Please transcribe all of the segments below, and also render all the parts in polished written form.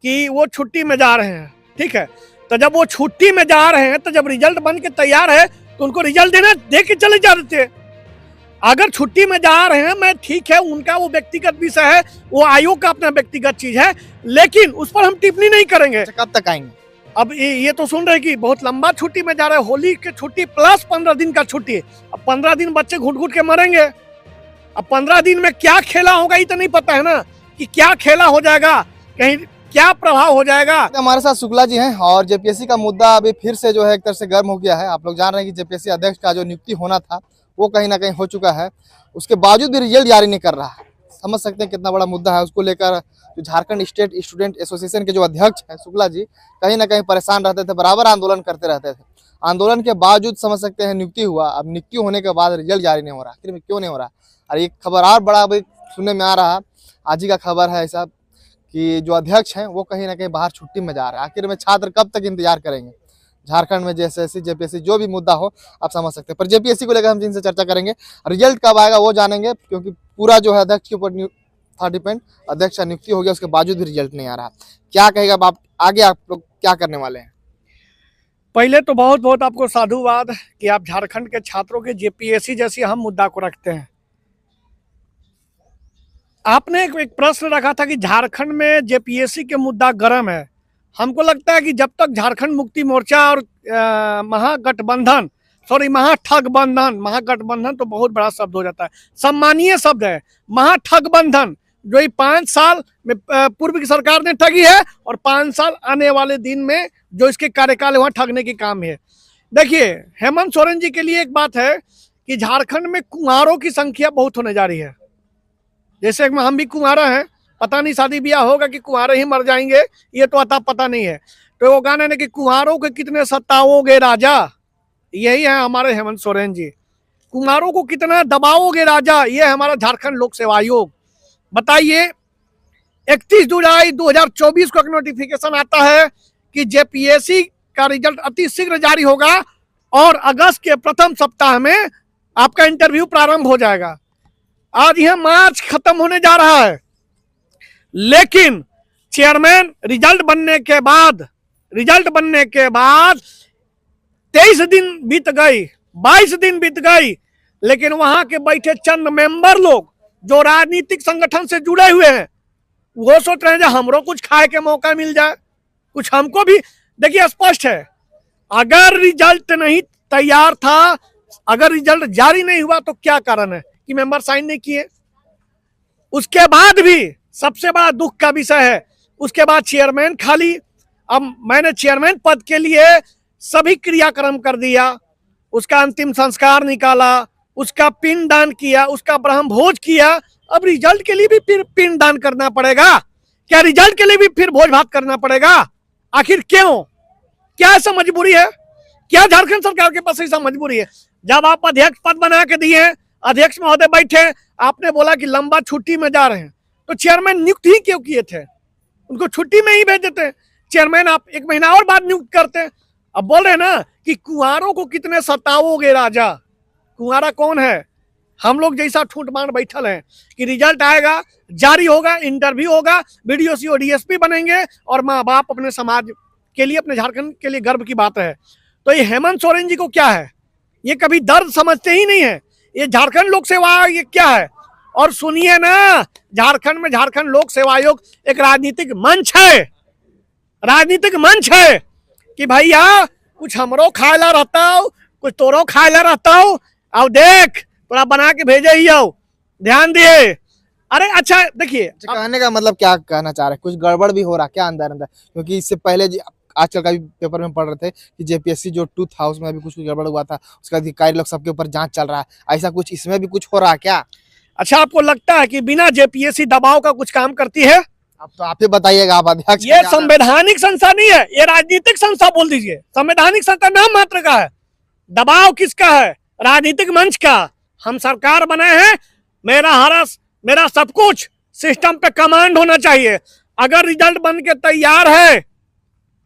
कि वो छुट्टी में जा रहे हैं, ठीक है। तो जब वो छुट्टी में जा रहे हैं तो जब रिजल्ट बन के तैयार है तो उनको रिजल्ट देना दे के चले जाते। अगर छुट्टी में जा रहे हैं, मैं ठीक है, उनका वो व्यक्तिगत विषय है, वो आयोग का अपना व्यक्तिगत चीज है, लेकिन उस पर हम टिप्पणी नहीं करेंगे। कब तक आएंगे? अब ये तो सुन रहे कि बहुत लंबा छुट्टी में जा रहे हैं, होली की छुट्टी प्लस 15 दिन का छुट्टी। अब 15 दिन बच्चे घुट घुट के मरेंगे। अब 15 दिन में क्या खेला होगा ये तो नहीं पता है ना, कि क्या खेला हो जाएगा, कहीं क्या प्रभाव हो जाएगा। हमारे साथ शुक्ला जी हैं और जेपीएससी का मुद्दा अभी फिर से जो है एक तरह से गर्म हो गया है। आप लोग जान रहे हैं कि जेपीएससी अध्यक्ष का जो नियुक्ति होना था वो कहीं ना कहीं हो चुका है, उसके बावजूद भी रिजल्ट जारी नहीं कर रहा है। समझ सकते हैं कितना बड़ा मुद्दा है। उसको लेकर जो झारखंड स्टेट स्टूडेंट एसोसिएशन के जो अध्यक्ष हैं शुक्ला जी, कहीं ना कहीं परेशान रहते थे, बराबर आंदोलन करते रहते थे। आंदोलन के बावजूद समझ सकते हैं नियुक्ति हुआ, अब नियुक्ति होने के बाद रिजल्ट जारी नहीं हो रहा। आखिर में क्यों नहीं हो रहा? और एक खबर और बड़ा अभी सुनने में आ रहा, आज ही का खबर है ऐसा कि जो अध्यक्ष हैं वो कहीं ना कहीं बाहर छुट्टी में जा रहे हैं। आखिर में छात्र कब तक इंतजार करेंगे? झारखंड में जैसे जेपीएससी जो भी मुद्दा हो आप समझ सकते हैं, पर जेपीएससी को लेकर हम जिनसे चर्चा करेंगे, रिजल्ट कब आएगा वो जानेंगे, क्योंकि पूरा जो है अध्यक्ष के ऊपर था डिपेंड। अध्यक्ष का नियुक्ति हो गया, उसके बावजूद भी रिजल्ट नहीं आ रहा। क्या कहेगा आप आगे, आप लोग क्या करने वाले हैं? पहले तो बहुत बहुत आपको साधुवाद कि आप झारखंड के छात्रों के जेपीएससी जैसी हम मुद्दा को रखते हैं। आपने एक प्रश्न रखा था कि झारखंड में जेपीएससी के मुद्दा गर्म है। हमको लगता है कि जब तक झारखंड मुक्ति मोर्चा और महागठबंधन, महागठबंधन तो बहुत बड़ा शब्द हो जाता है, सम्मानीय शब्द है। महाठगबंधन जो ये 5 साल में पूर्व की सरकार ने ठगी है और 5 साल आने वाले दिन में जो इसके कार्यकाल है वहाँ ठगने की काम है। देखिए, हेमंत सोरेन जी के लिए एक बात है कि झारखंड में कुंवारों की संख्या बहुत होने जा रही है। जैसे हम भी कुंवारा हैं, पता नहीं शादी ब्याह होगा कि कुंवारे ही मर जाएंगे, ये तो अता पता नहीं है। तो वो गाने ने कि कुंवारों के कितने सताओगे राजा, यही है हमारे हेमंत सोरेन जी। कुंवारों को कितना दबाओगे राजा, ये है हमारा झारखंड लोक सेवा आयोग। बताइए, 31 जुलाई 2024 को एक नोटिफिकेशन आता है कि जेपीएससी का रिजल्ट अति शीघ्र जारी होगा और अगस्त के प्रथम सप्ताह में आपका इंटरव्यू प्रारंभ हो जाएगा। आज यह मार्च खत्म होने जा रहा है, लेकिन चेयरमैन रिजल्ट बनने के बाद 23 दिन बीत गई, 22 दिन बीत गई, लेकिन वहां के बैठे चंद मेंबर लोग जो राजनीतिक संगठन से जुड़े हुए हैं वो सोच रहे हैं कि हमरो कुछ खाए के मौका मिल जाए, कुछ हमको भी। देखिए, स्पष्ट है, अगर रिजल्ट नहीं तैयार था, अगर रिजल्ट जारी नहीं हुआ तो क्या कारण है कि मेंबर साइन नहीं किए। उसके बाद भी सबसे बड़ा दुख का विषय है, उसके बाद चेयरमैन खाली। अब मैंने चेयरमैन पद के लिए सभी क्रियाक्रम कर दिया, उसका अंतिम संस्कार निकाला, उसका पिंड दान किया, उसका ब्रह्म भोज किया। अब रिजल्ट के लिए भी फिर पिंड दान करना पड़ेगा क्या? रिजल्ट के लिए भी फिर भोज भात करना पड़ेगा? आखिर क्यों? क्या ऐसा मजबूरी है? क्या झारखंड सरकार के पास ऐसा मजबूरी है? जब आप अध्यक्ष पद बना के दिए, अध्यक्ष महोदय बैठे, आपने बोला कि लंबा छुट्टी में जा रहे हैं, तो चेयरमैन नियुक्त ही क्यों किए थे? उनको छुट्टी में ही भेज देते। चेयरमैन आप 1 महीना और बाद नियुक्त करते। अब बोल रहे हैं ना कि कुंवारों को कितने सताओगे राजा। कुंवारा कौन है? हम लोग जैसा ठूंठ बांध बैठल हैं कि रिजल्ट आएगा, जारी होगा, इंटरव्यू होगा, बीडीओ डीएसपी बनेंगे और माँ बाप अपने समाज के लिए, अपने झारखंड के लिए गर्व की बात है। तो ये हेमंत सोरेन जी को क्या है? ये कभी दर्द समझते ही नहीं है। ये झारखंड लोक सेवा आयोग ये क्या है? और सुनिए ना, झारखंड में झारखंड लोक सेवा आयोग एक राजनीतिक मंच है, राजनीतिक मंच है कि भैया कुछ हमरो खायला रहता हो, कुछ तोरो खायला रहता हो, अब देख थोड़ा बना के भेजे ही हो, ध्यान दिए। अरे अच्छा, देखिए, कहने का मतलब क्या कहना चाह रहे हैं? कुछ गड़बड़ भी हो रहा क्या अंदर अंदर? क्योंकि इससे पहले आजकल का भी पेपर में पढ़ रहे थे कि जेपीएससी जो 2 था उसमें भी कुछ गड़बड़ हुआ था, उसका अधिकारी लोग सबके ऊपर जांच चल रहा है। ऐसा कुछ इसमें भी कुछ हो रहा है क्या? अच्छा, आपको लगता है कि बिना जेपीएससी दबाव का कुछ काम करती है? अब तो आप ही बताइएगा, आप अध्यक्ष। ये संवैधानिक संस्था नहीं है, ये राजनीतिक संस्था बोल दीजिए। संवैधानिक संस्था नाम मात्र का है। दबाव किसका है? राजनीतिक मंच का। हम सरकार बनाए हैं, मेरा हरस, मेरा सब कुछ सिस्टम पे कमांड होना चाहिए। अगर रिजल्ट बन के तैयार है,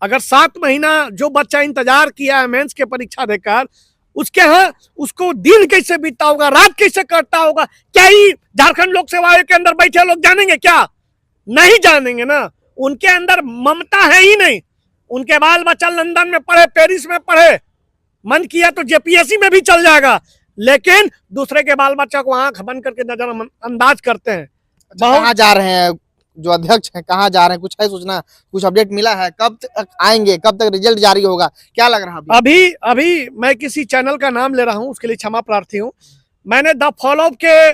अगर 7 महीना जो बच्चा इंतजार किया है मेंस के परीक्षा देकर, उसके यहाँ उसको दिन कैसे बीतता होगा, रात कैसे कटता होगा, क्या ही झारखंड लोक सेवा आयोग के अंदर बैठे लोग जानेंगे क्या? नहीं जानेंगे ना। उनके अंदर ममता है ही नहीं। उनके बाल बच्चा लंदन में पढ़े, पेरिस में पढ़े, मन किया तो जेपीएससी में भी चल जाएगा, लेकिन दूसरे के बाल बच्चा को आंख बंद करके नजरअंदाज करते हैं। कहाँ जा रहे हैं जो अध्यक्ष हैं, कहाँ जा रहे हैं, कुछ है सूचना, कुछ अपडेट मिला है? कब तक आएंगे, कब तक रिजल्ट जारी होगा, क्या लग रहा है अभी? अभी मैं किसी चैनल का नाम ले रहा हूं, उसके लिए क्षमा प्रार्थी हूं। मैंने द फॉलो अप के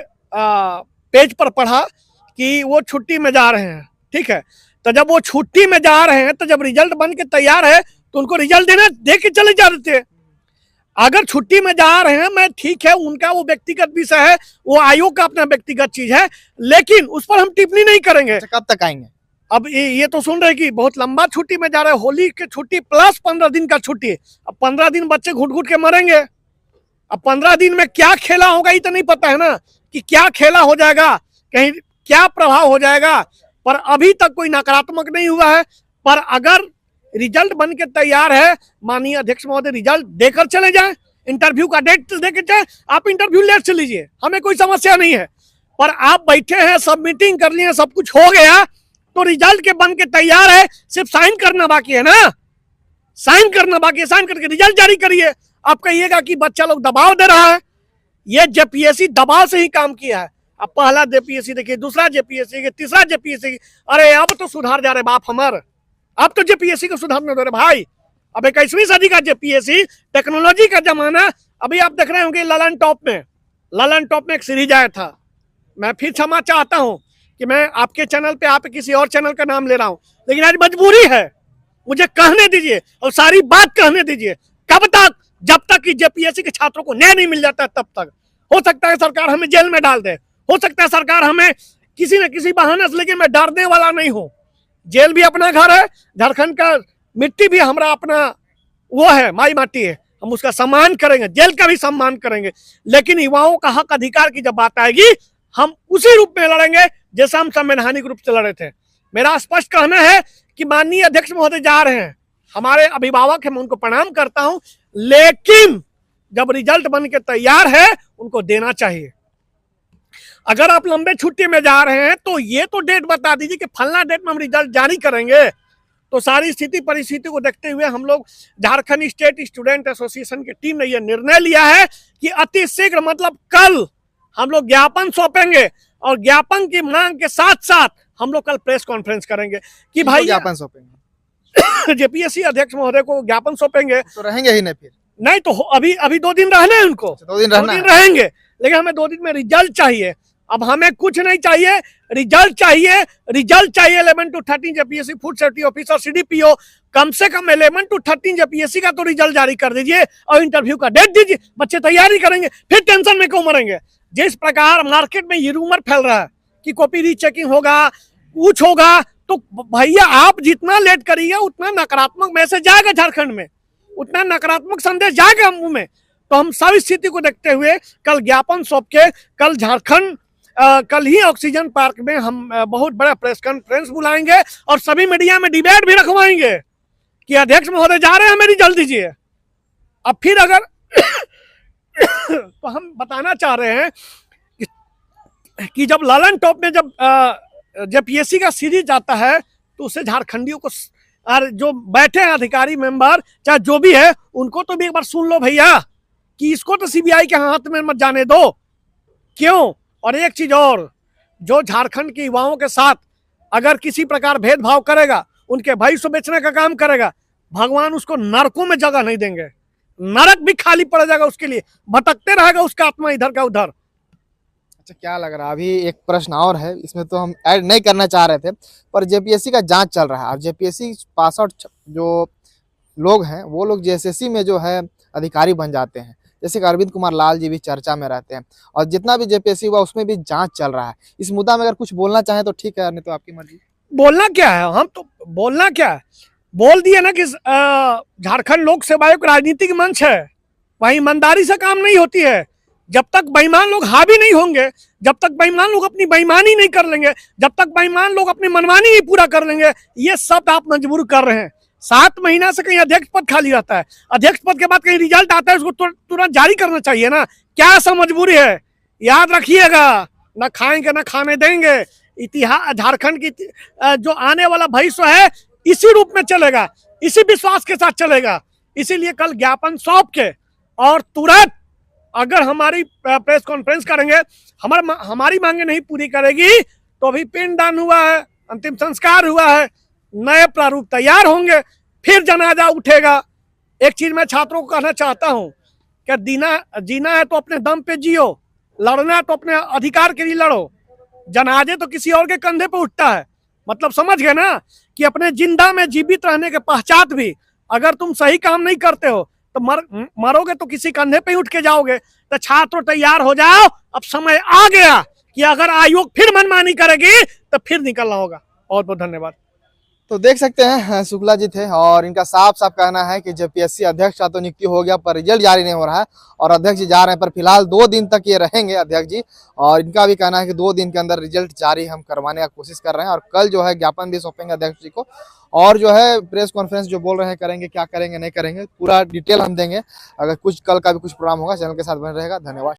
पेज पर पढ़ा कि वो छुट्टी में जा रहे हैं, ठीक है। तो जब वो छुट्टी में जा रहे हैं तो जब रिजल्ट बन के तैयार है तो उनको रिजल्ट दे के चले जा रहे थे। अगर छुट्टी में जा रहे हैं, मैं ठीक है, उनका वो व्यक्तिगत विषय है, वो आयोग का अपना व्यक्तिगत चीज है, लेकिन उस पर हम टिप्पणी नहीं करेंगे। कब तक आएंगे? अब ये तो सुन रहे कि बहुत लंबा छुट्टी में जा रहे हैं, होली की छुट्टी प्लस 15 दिन का छुट्टी। अब 15 दिन बच्चे घुट घुट के मरेंगे। अब 15 दिन में क्या खेला होगा ये तो नहीं पता है ना, कि क्या खेला हो जाएगा, कहीं क्या प्रभाव हो जाएगा। पर अभी तक कोई नकारात्मक नहीं हुआ है। पर अगर रिजल्ट बन के तैयार है, माननीय अध्यक्ष महोदय रिजल्ट देकर चले जाएं, इंटरव्यू का डेट देकर जाए, आप इंटरव्यू लेट से लीजिए, हमें कोई समस्या नहीं है। पर आप बैठे हैं, सब मीटिंग कर लिए, सब कुछ हो गया, तो रिजल्ट के बन के तैयार है, सिर्फ साइन करना बाकी है ना, साइन करना बाकी है, साइन करके रिजल्ट जारी करिए। आप कहिएगा कि बच्चा लोग दबाव दे रहा है, ये जेपीएससी दबाव से ही काम किया है। अब पहला जेपीएससी देखिए, दूसरा जेपीएससी, तीसरा जेपीएससी, अरे अब तो सुधार जा रहे बाप हमार, अब तो जेपीएससी को सुधारने दो रे भाई। अब 21वीं सदी का जेपीएससी, टेक्नोलॉजी का जमाना। अभी आप देख रहे होंगे ललन टॉप में एक सीरीज आया था। मैं फिर क्षमा चाहता हूं कि मैं आपके चैनल पे, आप किसी और चैनल का नाम ले रहा हूं, लेकिन आज मजबूरी है, मुझे कहने दीजिए और सारी बात कहने दीजिए। कब तक? जब तक कि जेपीएससी के छात्रों को न्याय नहीं मिल जाता है, तब तक। हो सकता है सरकार हमें जेल में डाल दे, हो सकता है सरकार हमें किसी न किसी बहाने से, लेकिन मैं डरने वाला नहीं हूं। जेल भी अपना घर है, झारखंड का मिट्टी भी हमारा अपना वो है, माई माटी है, हम उसका सम्मान करेंगे, जेल का भी सम्मान करेंगे, लेकिन युवाओं का हक अधिकार की जब बात आएगी, हम उसी रूप में लड़ेंगे जैसा हम संवैधानिक रूप से लड़े थे। मेरा स्पष्ट कहना है कि माननीय अध्यक्ष महोदय जा रहे हैं, हमारे अभिभावक हैं, मैं उनको प्रणाम करता हूं, लेकिन जब रिजल्ट बन के तैयार है उनको देना चाहिए। अगर आप लंबे छुट्टी में जा रहे हैं तो ये तो डेट बता दीजिए कि फलना डेट में हम रिजल्ट जारी करेंगे। तो सारी स्थिति परिस्थिति को देखते हुए हम लोग झारखंड स्टेट स्टूडेंट एसोसिएशन की टीम ने यह निर्णय लिया है कि अति शीघ्र, मतलब कल हम लोग ज्ञापन सौंपेंगे, और ज्ञापन की मांग के साथ साथ हम लोग कल प्रेस कॉन्फ्रेंस करेंगे कि भाई ज्ञापन सौंपेंगे। जेपीएससी अध्यक्ष महोदय को ज्ञापन सौंपेंगे। तो रहेंगे ही नहीं फिर? नहीं तो अभी 2 दिन रहना है उनको, 2 दिन रहना है। रहेंगे, लेकिन हमें 2 दिन में रिजल्ट चाहिए। अब हमें कुछ नहीं चाहिए, रिजल्ट चाहिए। रिजल्ट चाहिए 11 to 13 JPSC food safety officer, CDPO, कम से कम 11 to 13 जेपीएससी का तो रिजल्ट जारी कर दीजिए और इंटरव्यू का डेट दीजिए, बच्चे तैयारी करेंगे, फिर टेंशन में क्यों मरेंगे। जिस प्रकार मार्केट में ये रूमर फैल रहा है कि कॉपी रीचेकिंग होगा, कुछ होगा, तो भैया आप जितना लेट करिए उतना नकारात्मक मैसेज जाएगा झारखंड में, उतना नकारात्मक संदेश जाएगा मुंह में। तो हम सब स्थिति को देखते हुए कल ज्ञापन सौंप के कल झारखंड कल ही ऑक्सीजन पार्क में हम बहुत बड़ा प्रेस कॉन्फ्रेंस बुलाएंगे और सभी मीडिया में डिबेट भी रखवाएंगे कि अध्यक्ष महोदय जा रहे हैं, हमें रिजल्ट दीजिए। अब फिर अगर तो हम बताना चाह रहे हैं कि जब ललन टॉप में जब पीएससी का सीरीज आता है तो उससे झारखंडियों को, और जो बैठे हैं अधिकारी मेंबर चाहे जो भी है, उनको तो भी एक बार सुन लो भैया कि इसको तो सीबीआई के हाथ में मत जाने दो। क्यों? और एक चीज और, जो झारखंड के युवाओं के साथ अगर किसी प्रकार भेदभाव करेगा, उनके भविष्य बेचने का काम करेगा, भगवान उसको नरकों में जगह नहीं देंगे, नरक भी खाली पड़ जाएगा उसके लिए, भटकते रहेगा उसका आत्मा इधर का उधर। अच्छा, क्या लग रहा है? अभी एक प्रश्न और है, इसमें तो हम ऐड नहीं करना चाह रहे थे, पर जेपीएससी का जांच चल रहा है और जेपीएससी पास आउट जो लोग हैं वो लोग जेएसएससी में जो है अधिकारी बन जाते हैं, जैसे कि अरविंद कुमार लाल जी भी चर्चा में रहते हैं, और जितना भी जेपीएससी हुआ उसमें भी जांच चल रहा है। इस मुद्दा में अगर कुछ बोलना चाहें तो ठीक है, नहीं तो आपकी मर्जी। बोलना क्या है, हम तो बोलना क्या है, बोल दिए ना कि झारखंड लोक सेवा आयोग राजनीतिक मंच है, वहीं ईमानदारी से काम नहीं होती है। जब तक बेईमान लोग हावी नहीं होंगे, जब तक बेईमान लोग अपनी बेईमानी नहीं कर लेंगे, जब तक बेईमान लोग अपनी मनमानी नहीं पूरा कर लेंगे, ये सब आप मजबूर कर रहे हैं। 7 महीना से कहीं अध्यक्ष पद खाली रहता है, अध्यक्ष पद के बाद कहीं रिजल्ट आता है, उसको तुरंत जारी करना चाहिए ना। क्या ऐसा मजबूरी है? याद रखिएगा, ना खाएंगे ना खाने देंगे, इतिहास झारखंड की जो आने वाला भविष्य है इसी रूप में चलेगा, इसी विश्वास के साथ चलेगा। इसीलिए कल ज्ञापन सौंप के और तुरंत अगर हमारी प्रेस कॉन्फ्रेंस करेंगे, हमारी मांगे नहीं पूरी करेगी तो अभी पिंडदान हुआ है, अंतिम संस्कार हुआ है, नए प्रारूप तैयार होंगे, फिर जनाजा उठेगा। एक चीज मैं छात्रों को कहना चाहता हूं कि जीना है तो अपने दम पे जियो, लड़ना है तो अपने अधिकार के लिए लड़ो। जनाजे तो किसी और के कंधे पे उठता है, मतलब समझ गए ना कि अपने जिंदा में जीवित रहने के पश्चात भी अगर तुम सही काम नहीं करते हो तो मरोगे तो किसी कंधे पे ही उठ के जाओगे। तो छात्र तैयार हो जाओ, अब समय आ गया कि अगर आयोग फिर मनमानी करेगी तो फिर निकलना होगा। बहुत बहुत धन्यवाद। तो देख सकते हैं शुक्ला जी थे और इनका साफ साफ कहना है कि जेपीएससी अध्यक्ष का तो नियुक्ति हो गया पर रिजल्ट जारी नहीं हो रहा है और अध्यक्ष जी जा रहे हैं, पर फिलहाल 2 दिन तक ये रहेंगे अध्यक्ष जी। और इनका भी कहना है कि 2 दिन के अंदर रिजल्ट जारी हम करवाने का कोशिश कर रहे हैं और कल जो है ज्ञापन भी सौंपेंगे अध्यक्ष जी को और जो है प्रेस कॉन्फ्रेंस जो बोल रहे हैं करेंगे, क्या करेंगे नहीं करेंगे पूरा डिटेल हम देंगे। अगर कुछ कल का भी कुछ प्रोग्राम होगा चैनल के साथ बने रहेगा। धन्यवाद।